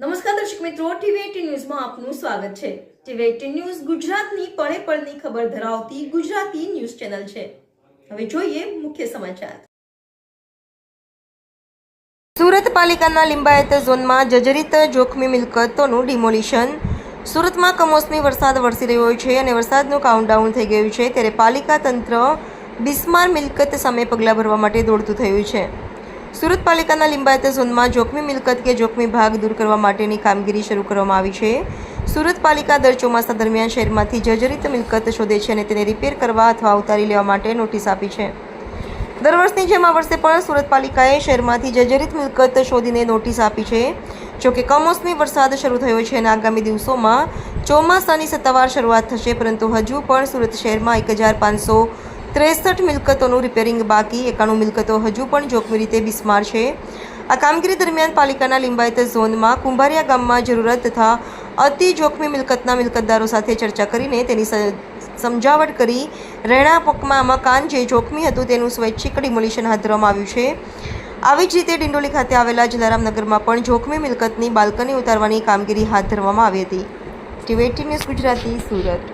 નમસ્કાર દર્શક મિત્રો, ટીવી18 ન્યૂઝમાં આપનું સ્વાગત છે। ટીવી18 ન્યૂઝ ગુજરાતની પળે પળની ખબર ધરાવતી ગુજરાતી ન્યૂઝ ચેનલ છે। હવે જોઈએ મુખ્ય સમાચાર। સુરત પાલિકાના લિંબાયત ઝોનમાં જર્જરિત જોખમી મિલકતોનું ડિમોલિશન। સુરતમાં કમોસમી વરસાદ વરસી રહ્યો છે અને વરસાદનું કાઉન્ટડાઉન થઈ ગયું છે, ત્યારે પાલિકા તંત્ર બિસ્માર મિલકત સામે પગલાં ભરવા માટે દોડતું થયું છે। સુરત પાલિકાના લિંબાયત ઝોનમાં જોખમી મિલકત કે જોખમી ભાગ દૂર કરવા માટેની કામગીરી શરૂ કરવામાં આવી છે। સુરત પાલિકા દર ચોમાસા દરમિયાન શહેરમાંથી જર્જરિત મિલકત શોધે છે અને તેને રિપેર કરવા અથવા ઉતારી લેવા માટે નોટિસ આપી છે। દર વર્ષની જેમ આ વર્ષે પણ સુરત પાલિકાએ શહેરમાંથી જર્જરિત મિલકત શોધીને નોટિસ આપી છે। જોકે કમોસમી વરસાદ શરૂ થયો છે અને આગામી દિવસોમાં ચોમાસાની સત્તાવાર શરૂઆત થશે, પરંતુ હજુ પણ સુરત શહેરમાં 1563 મિલકતોનું રિપેરિંગ બાકી। 91 મિલકતો હજુ પણ જોખમી રીતે બિસ્માર છે। આ કામગીરી દરમિયાન પાલિકાના લિંબાયત ઝોનમાં કુંભારિયા ગામમાં જરૂરત તથા અતિ જોખમી મિલકતના મિલકતદારો સાથે ચર્ચા કરીને તેની સમજાવટ કરી રહેણાંક મકાન જે જોખમી હતું તેનું સ્વૈચ્છિક ડિમોલિશન હાથ ધરવામાં આવ્યું છે। આવી જ રીતે ડિંડોલી ખાતે આવેલા જલારામનગરમાં પણ જોખમી મિલકતની બાલ્કની ઉતારવાની કામગીરી હાથ ધરવામાં આવી હતી। ટીવી18 ન્યૂઝ ગુજરાતી, સુરત।